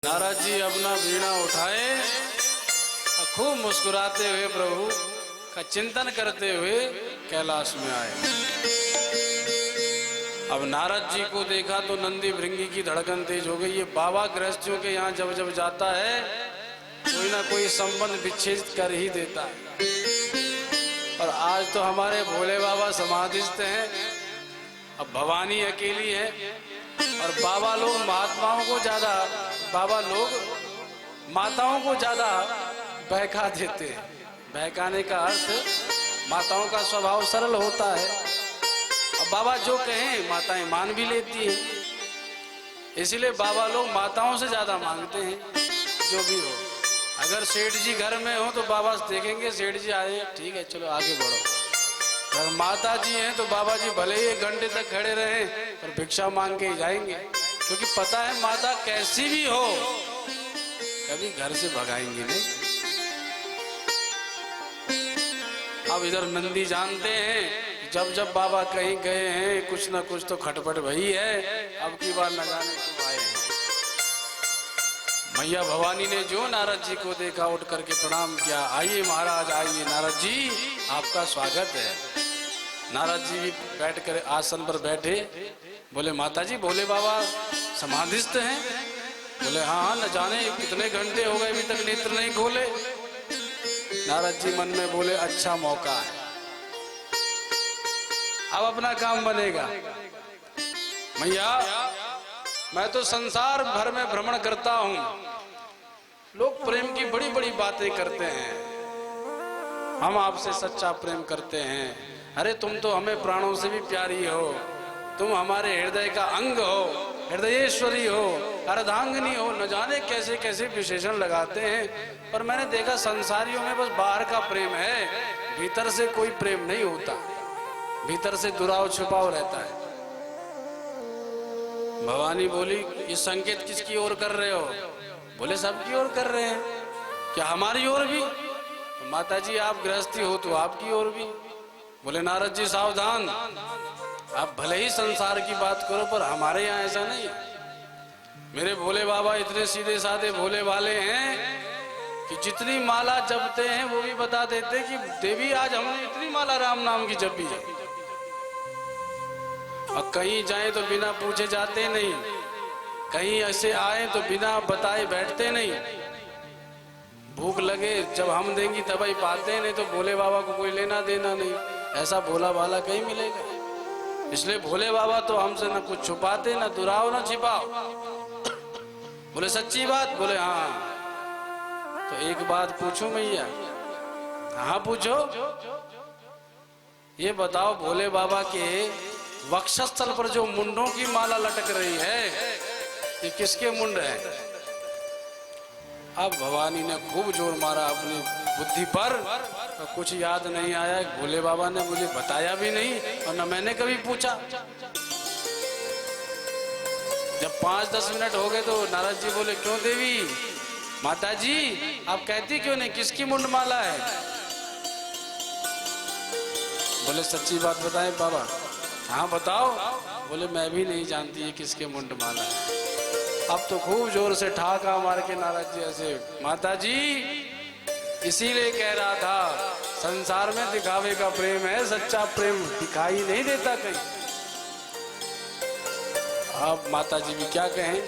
नारद जी अपना वीणा उठाए और खूब मुस्कुराते हुए प्रभु का चिंतन करते हुए कैलाश में आए। अब नारद जी को देखा तो नंदी भृंगी की धड़कन तेज हो गई। ये बाबा गृहस्थियों के यहाँ जब जब जाता है कोई ना कोई संबंध विच्छेद कर ही देता है। और आज तो हमारे भोले बाबा समाधिस्थ हैं, अब भवानी अकेली है। और बाबा लोग महात्माओं को ज्यादा, बाबा लोग माताओं को ज्यादा बहका देते हैं। बहकाने का अर्थ माताओं का स्वभाव सरल होता है, और बाबा जो कहें माताएं मान भी लेती हैं। इसीलिए बाबा लोग माताओं से ज्यादा मांगते हैं। जो भी हो, अगर सेठ जी घर में हो तो बाबा देखेंगे सेठ जी आए हैं, ठीक है चलो आगे बढ़ो। अगर माता जी हैं तो बाबा जी भले ही 1 घंटे तक खड़े रहें पर भिक्षा मांग के ही जाएंगे, क्योंकि पता है माता कैसी भी हो कभी घर से भगाएंगी नहीं। अब इधर नंदी जानते हैं जब जब बाबा कहीं गए हैं कुछ ना कुछ तो खटपट भई है। अब की बार न जाने क्यों आए हैं। मैया भवानी ने जो नारद जी को देखा उठ करके प्रणाम किया। आइए महाराज आइए, नारद जी आपका स्वागत है। नारद जी भी बैठ कर आसन पर बैठे। बोले माता जी भोले बाबा समाधिस्थ हैं? बोले हाँ, न जाने कितने घंटे हो गए अभी तक नेत्र नहीं खोले। नारद जी मन में बोले अच्छा मौका है, अब अपना काम बनेगा। मैया मैं तो संसार भर में भ्रमण करता हूँ, लोग प्रेम की बड़ी बड़ी बातें करते हैं, हम आपसे सच्चा प्रेम करते हैं। अरे तुम तो हमें प्राणों से भी प्यारी हो, तुम हमारे हृदय का अंग हो, हृदयेश्वरी हो, अर्धांगिनी हो। न जाने कैसे कैसे विशेषण लगाते हैं, पर मैंने देखा संसारियों में बस बाहर का प्रेम है, भीतर से कोई प्रेम नहीं होता, भीतर से दुराव छुपाव रहता है। भवानी बोली ये संकेत किसकी ओर कर रहे हो? बोले सबकी ओर कर रहे हैं। क्या हमारी ओर भी? तो माता जी आप गृहस्थी हो तो आपकी ओर भी। बोले नारद जी सावधान, आप भले ही संसार की बात करो पर हमारे यहाँ ऐसा नहीं है। मेरे भोले बाबा इतने सीधे साधे भोले वाले हैं कि जितनी माला जपते हैं वो भी बता देते कि देवी आज हमने इतनी माला राम नाम की जपी है। और कहीं जाए तो बिना पूछे जाते नहीं, कहीं ऐसे आए तो बिना बताए बैठते नहीं। भूख लगे जब हम देंगी तब ही पाते, नहीं तो भोले बाबा को कोई लेना देना नहीं। ऐसा भोला भाला कहीं मिलेगा? इसलिए भोले बाबा तो हमसे न कुछ छुपाते, न दुराव न छिपाओ। बोले सच्ची बात? बोले हाँ। तो एक बात पूछूं मैया? हाँ पूछो। ये बताओ भोले बाबा के वक्षस्थल पर जो मुंडों की माला लटक रही है ये किसके मुंड है? अब भवानी ने खूब जोर मारा अपनी बुद्धि पर, तो कुछ याद नहीं आया। भोले बाबा ने मुझे बताया भी नहीं और न मैंने कभी पूछा। जब 5-10 मिनट हो गए तो नारद जी बोले क्यों देवी? माता जी आप कहती क्यों नहीं, किसकी मुंड माला है? बोले सच्ची बात बताएं बाबा? हाँ बताओ। बोले मैं भी नहीं जानती है किसके मुंड माला है। अब तो खूब जोर से ठाका मार के नारद जी ऐसे, माता जी इसीलिए कह रहा था संसार में दिखावे का प्रेम है, सच्चा प्रेम दिखाई नहीं देता कहीं। अब माता जी भी क्या कहें।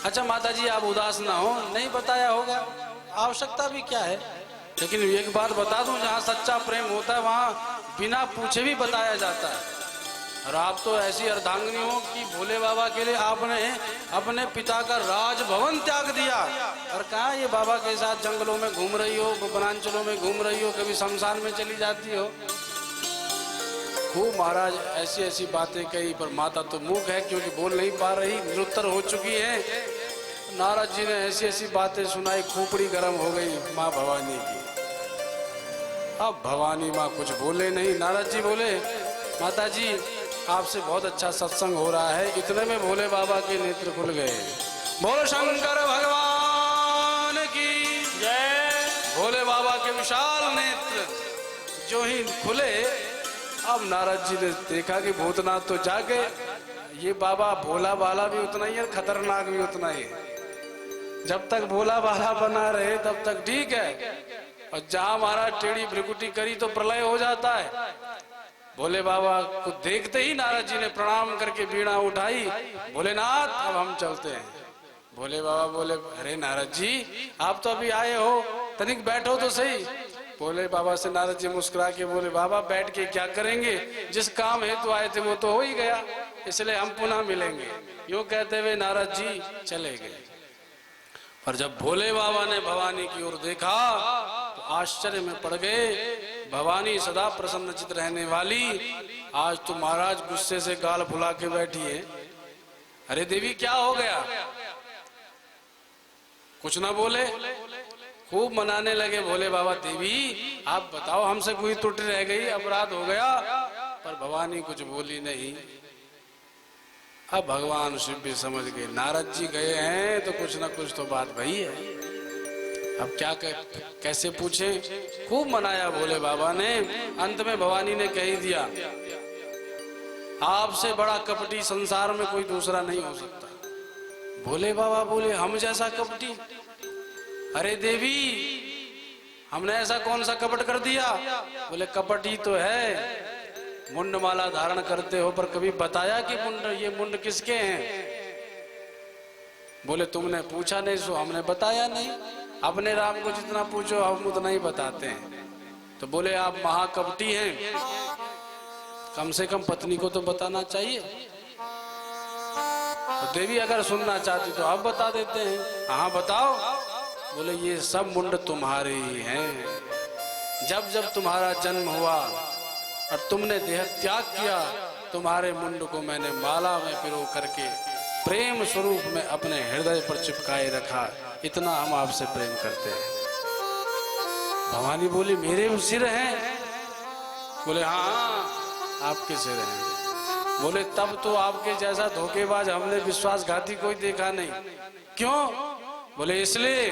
अच्छा माता जी आप उदास ना हो, नहीं बताया होगा, आवश्यकता भी क्या है। लेकिन एक बात बता दूं, जहाँ सच्चा प्रेम होता है वहाँ बिना पूछे भी बताया जाता है। और आप तो ऐसी अर्धांगिनी हो कि भोले बाबा के लिए आपने अपने पिता का राजभवन त्याग दिया और कहा ये बाबा के साथ जंगलों में घूम रही हो, वनांचलों में घूम रही हो, कभी शमशान में चली जाती हो। खूब महाराज ऐसी ऐसी बातें कही, पर माता तो मूक है क्योंकि बोल नहीं पा रही, निरुत्तर हो चुकी है। नारद जी ने ऐसी ऐसी बातें सुनाई, खोपड़ी गर्म हो गई माँ भवानी की। अब भवानी माँ कुछ बोले नहीं। नारद जी बोले माता जी आपसे बहुत अच्छा सत्संग हो रहा है। इतने में भोले बाबा के नेत्र खुल गए। बोलो शंकर भगवान की जय। भोले बाबा के विशाल नेत्र जो ही खुले, अब नारद जी ने देखा कि भूतनाथ तो जागे, ये बाबा भोला भाला भी उतना ही है, खतरनाक भी उतना ही है। जब तक भोला भाला बना रहे तब तक ठीक है, और जहां महाराज टेढ़ी भ्रिकुटी करी तो प्रलय हो जाता है। भोले बाबा को देखते ही नारद जी ने प्रणाम करके बीड़ा उठाई, भोलेनाथ अब हम चलते हैं। भोले बाबा बोले, अरे नारद जी आप तो अभी आए हो, तनिक बैठो तो सही। भोले बाबा से नारद जी मुस्कुरा के बोले, बाबा बैठ के क्या करेंगे, जिस काम हेतु आए थे वो तो हो ही गया, इसलिए हम पुनः मिलेंगे। यूं कहते हुए नारद जी चले गए। पर जब भोले बाबा ने भवानी की ओर देखा तो आश्चर्य में पड़ गए। भवानी सदा प्रसन्नचित रहने वाली आज तो महाराज गुस्से से गाल फुला के बैठी है। अरे देवी क्या हो गया, कुछ ना बोले। खूब मनाने लगे भोले बाबा, देवी आप बताओ हमसे कोई त्रुटि रह गई, अपराध हो गया। पर भवानी कुछ बोली नहीं। अब भगवान शिव भी समझ गए नारद जी गए हैं तो कुछ ना कुछ तो बात भई है। अब क्या कैसे पूछे, खूब मनाया भोले बाबा ने। अंत में भवानी ने कह दिया, आपसे बड़ा कपटी संसार में कोई दूसरा नहीं हो सकता। भोले बाबा बोले, हम जैसा कपटी? अरे देवी हमने ऐसा कौन सा कपट कर दिया? बोले कपट ही तो है, मुंड माला धारण करते हो पर कभी बताया कि ये मुंड किसके हैं? बोले तुमने पूछा नहीं सो हमने बताया नहीं। अपने राम को जितना पूछो हम उतना ही बताते हैं। तो बोले आप महाकपटी हैं, कम से कम पत्नी को तो बताना चाहिए। तो देवी अगर सुनना चाहती तो आप बता देते हैं। हाँ बताओ। बोले ये सब मुंड तुम्हारे ही हैं। जब जब तुम्हारा जन्म हुआ और तुमने देह त्याग किया, तुम्हारे मुंड को मैंने माला में पिरो करके प्रेम स्वरूप में अपने हृदय पर चिपकाए रखा। इतना हम आपसे प्रेम करते हैं। भवानी बोली, मेरे सिर हैं? बोले हाँ आपके सिर हैं। बोले तब तो आपके जैसा धोखेबाज हमने विश्वासघाती कोई देखा नहीं। क्यों? बोले इसलिए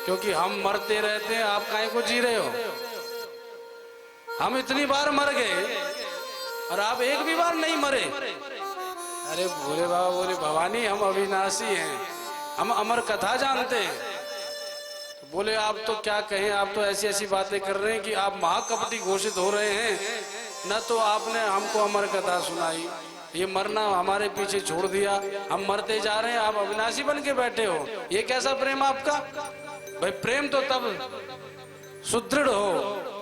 क्योंकि हम मरते रहते हैं, आप काहे को जी रहे हो? हम इतनी बार मर गए और आप एक भी बार नहीं मरे। अरे भोले बाबा बोले, भवानी हम अविनाशी हैं, हम अमर कथा जानते हैं। तो बोले आप तो क्या कहें, आप तो ऐसी ऐसी बातें कर रहे हैं कि आप महाकपटी घोषित हो रहे हैं। न तो आपने हमको अमर कथा सुनाई, ये मरना हमारे पीछे छोड़ दिया, हम मरते जा रहे हैं, आप अविनाशी बन के बैठे हो। ये कैसा प्रेम आपका? भाई प्रेम तो तब सुदृढ़ हो,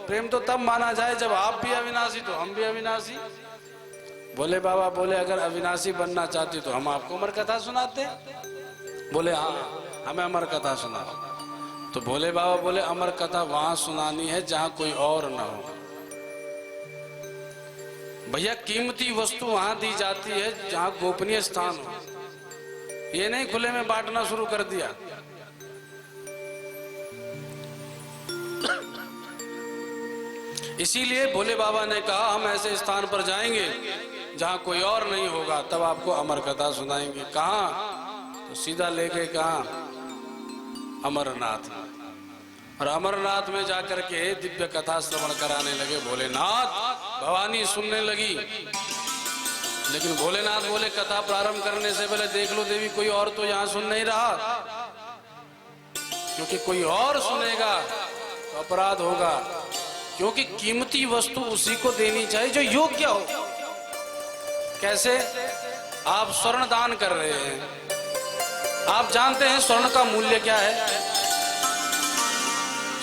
प्रेम तो तब माना जाए जब आप भी अविनाशी तो हम भी अविनाशी। बोले बाबा बोले, अगर अविनाशी बनना चाहती तो हम आपको अमर कथा सुनाते। बोले हाँ हमें अमर कथा सुनाओ। तो भोले बाबा बोले, अमर कथा वहां सुनानी है जहां कोई और न हो। भैया कीमती वस्तु वहां दी जाती है जहां गोपनीय स्थान हो। ये नहीं खुले में बांटना शुरू कर दिया। इसीलिए भोले बाबा ने कहा हम ऐसे स्थान पर जाएंगे जहां कोई और नहीं होगा, तब आपको अमर कथा सुनाएंगे। कहां? तो सीधा ले गए कहां? अमरनाथ। और अमरनाथ में जाकर के दिव्य कथा श्रवण कराने लगे भोलेनाथ। भवानी सुनने लगी, लेकिन भोलेनाथ बोले कथा प्रारंभ करने से पहले देख लो देवी, कोई और तो यहाँ सुन नहीं रहा, क्योंकि कोई और सुनेगा तो अपराध होगा। क्योंकि कीमती वस्तु उसी को देनी चाहिए जो योग्य हो। कैसे? आप स्वर्ण दान कर रहे हैं, आप जानते हैं स्वर्ण का मूल्य क्या है?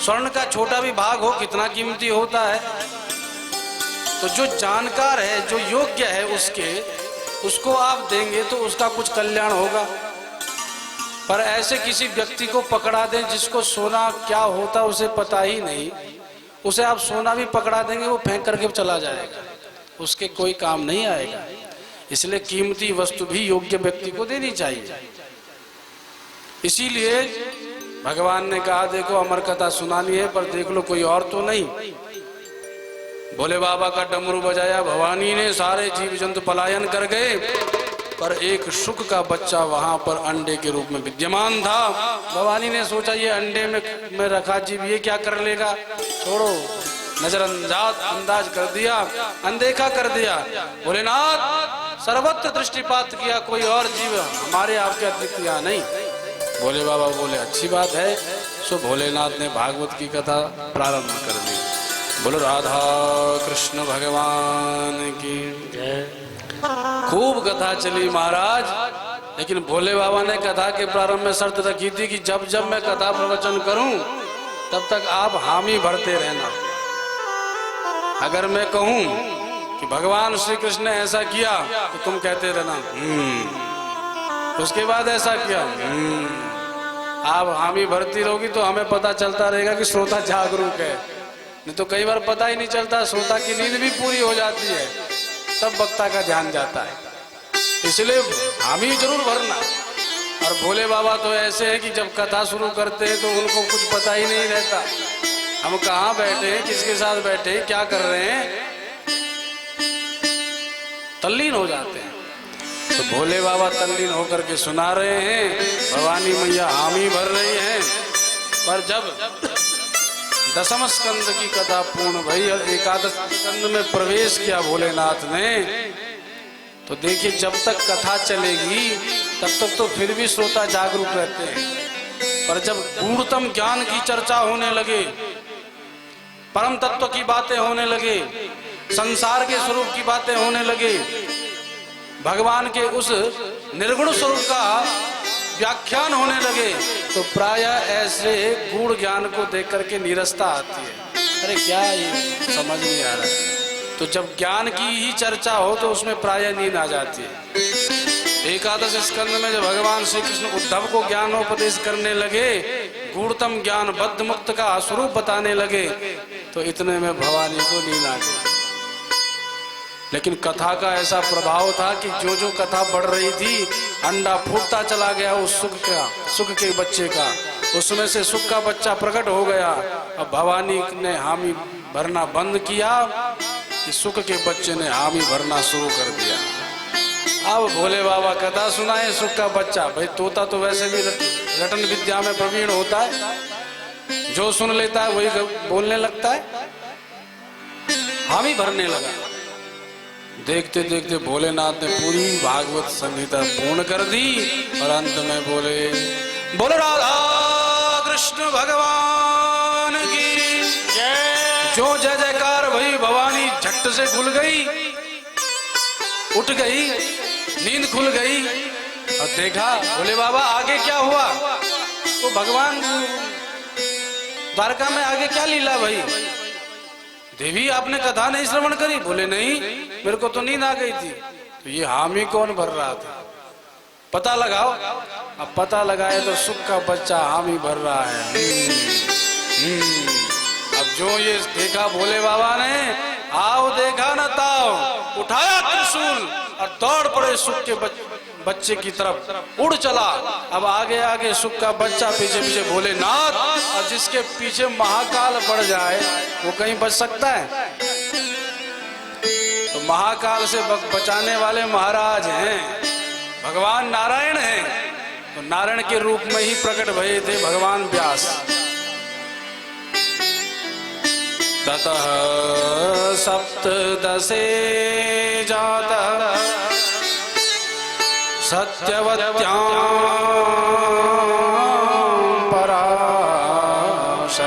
स्वर्ण का छोटा भी भाग हो कितना कीमती होता है। तो जो जानकार है, जो योग्य है, उसको आप देंगे तो उसका कुछ कल्याण होगा। पर ऐसे किसी व्यक्ति को पकड़ा दें जिसको सोना क्या होता उसे पता ही नहीं, उसे आप सोना भी पकड़ा देंगे वो फेंक करके चला जाएगा, उसके कोई काम नहीं आएगा। इसलिए कीमती वस्तु भी योग्य व्यक्ति को देनी चाहिए। इसीलिए भगवान ने कहा देखो अमर कथा सुनानी है, पर देख लो कोई और तो नहीं। भोले बाबा का डमरू बजाया, भवानी ने, सारे जीव जंतु पलायन कर गए, पर एक शुक का बच्चा वहां पर अंडे के रूप में विद्यमान था। भवानी ने सोचा ये अंडे में रखा जीव ये क्या कर लेगा, छोड़ो, नजरअंदाज कर दिया, अनदेखा कर दिया। भोलेनाथ सर्वत्र दृष्टिपात किया, कोई और जीव हमारे आपके अतिरिक्त यहाँ नहीं। भोले बाबा बोले अच्छी बात है। सो भोलेनाथ ने भागवत की कथा प्रारंभ कर दी। बोलो राधा कृष्ण भगवान की जय। खूब कथा चली महाराज, लेकिन भोले बाबा ने कथा के प्रारंभ में शर्त रखी थी कि जब जब मैं कथा प्रवचन करूं तब तक आप हामी भरते रहना। अगर मैं कहूं कि भगवान श्री कृष्ण ने ऐसा किया तो तुम कहते रहना उसके बाद ऐसा किया। आप हामी भरती रहोगी तो हमें पता चलता रहेगा कि श्रोता जागरूक है। नहीं तो कई बार पता ही नहीं चलता, श्रोता की नींद भी पूरी हो जाती है, तब वक्ता का ध्यान जाता है। इसलिए हामी जरूर भरना। और भोले बाबा तो ऐसे हैं कि जब कथा शुरू करते हैं तो उनको कुछ पता ही नहीं रहता हम कहाँ बैठे हैं, किसके साथ बैठे हैं, क्या कर रहे हैं, तल्लीन हो जाते हैं। तो भोले बाबा तल्लीन होकर के सुना रहे हैं, भवानी मैया हामी भर रही हैं। पर जब दशम स्कंद की कथा पूर्ण भई और एकादश स्कंद में प्रवेश किया भोलेनाथ ने, तो देखिए जब तक कथा चलेगी तब तक तो फिर भी श्रोता जागरूक रहते हैं। पर जब गूढ़तम ज्ञान की चर्चा होने लगे, परम तत्व की बातें होने लगे, संसार के स्वरूप की बातें होने लगे, भगवान के उस निर्गुण स्वरूप का व्याख्यान होने लगे, तो प्रायः ऐसे गूढ़ ज्ञान को देख करके नीरसता आती है। अरे क्या ये समझ नहीं आ रहा। तो जब ज्ञान की ही चर्चा हो तो उसमें प्रायः नींद आ जाती है। एकादश स्कंद में जब भगवान श्री कृष्ण उद्धव को ज्ञानोपदेश करने लगे, गूढ़तम ज्ञान बद्ध मुक्त का स्वरूप बताने लगे, तो इतने में भवानी को नींद आ गई। लेकिन कथा का ऐसा प्रभाव था कि जो जो कथा बढ़ रही थी, अंडा फूटता चला गया उस सुख के बच्चे का, उसमें से सुख का बच्चा प्रकट हो गया। अब भवानी ने हामी भरना बंद किया कि सुख के बच्चे ने हामी भरना शुरू कर दिया। अब भोले बाबा कथा सुनाए, सुख का बच्चा, भाई तोता तो वैसे भी रटन विद्या में प्रवीण होता है, जो सुन लेता है वही बोलने लगता है, हामी भरने लगा। देखते देखते भोलेनाथ ने पूरी भागवत संहिता पूर्ण कर दी और अंत में बोले बोलो राधा कृष्ण भगवान की जय। जो जय जयकार भई, भवानी झट से खुल गई, उठ गई, नींद खुल गई और देखा भोले बाबा आगे क्या हुआ। तो भगवान द्वारका में आगे क्या लीला भाई? देवी आपने कथा नहीं श्रवण करी? बोले नहीं, मेरे को तो नींद आ गई थी। तो ये हामी कौन भर रहा था, पता लगाओ। अब पता लगाए तो सुख का बच्चा हामी भर रहा है। अब जो ये देखा भोले बाबा ने, आओ देखा न ताओ, उठाया त्रिशूल और दौड़ पड़े सुख के बच्चे की तरफ, उड़ चला। अब आगे आगे सुख का बच्चा, पीछे पीछे भोलेनाथ। और जिसके पीछे महाकाल पड़ जाए वो कहीं बच सकता है? तो महाकाल से बचाने वाले महाराज हैं, भगवान नारायण हैं। तो नारायण के रूप में ही प्रकट भये थे भगवान व्यास। ततः सप्तदशे जातः सत्यवत्यां पराशरा।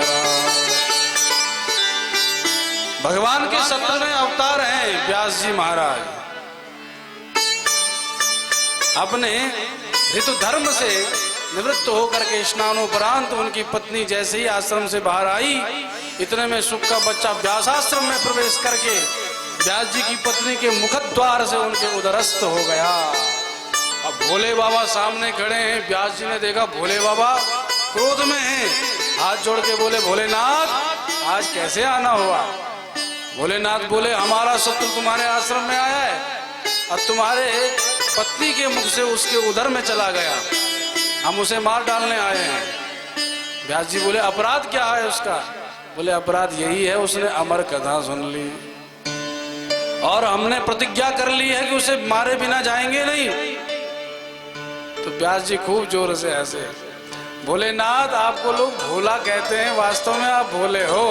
भगवान के 17वें अवतार हैं व्यास जी महाराज। अपने ऋतु धर्म से निवृत्त होकर के स्नानोपरांत उनकी पत्नी जैसे ही आश्रम से बाहर आई, इतने में सुख का बच्चा व्यासाश्रम में प्रवेश करके व्यास जी की पत्नी के मुखद्वार से उनके उदरस्थ हो गया। अब भोले बाबा सामने खड़े हैं। व्यास जी ने देखा भोले बाबा क्रोध में हैं, हाथ जोड़ के बोले भोलेनाथ आज कैसे आना हुआ? भोलेनाथ बोले हमारा शत्रु तुम्हारे आश्रम में आया है और तुम्हारे पत्नी के मुख से उसके उदर में चला गया, हम उसे मार डालने आए हैं। व्यास जी बोले अपराध क्या है उसका? बोले अपराध यही है उसने अमर कथा सुन ली और हमने प्रतिज्ञा कर ली है कि उसे मारे बिना जाएंगे नहीं। तो व्यास जी खूब जोर से हंसे। भोलेनाथ आपको लोग भोला कहते हैं, वास्तव में आप भोले हो।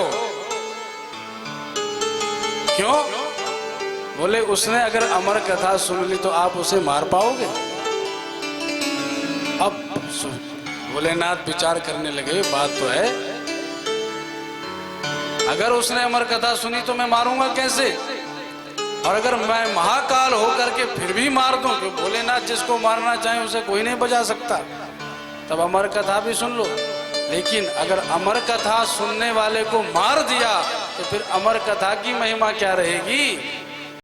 क्यों? बोले उसने अगर अमर कथा सुन ली तो आप उसे मार पाओगे? अब भोलेनाथ विचार करने लगे, बात तो है, अगर उसने अमर कथा सुनी तो मैं मारूंगा कैसे, और अगर मैं महाकाल होकर के फिर भी मार दूं, कि भोलेनाथ जिसको मारना चाहे उसे कोई नहीं बचा सकता, तब अमर कथा भी सुन लो। लेकिन अगर अमर कथा सुनने वाले को मार दिया तो फिर अमर कथा की महिमा क्या रहेगी?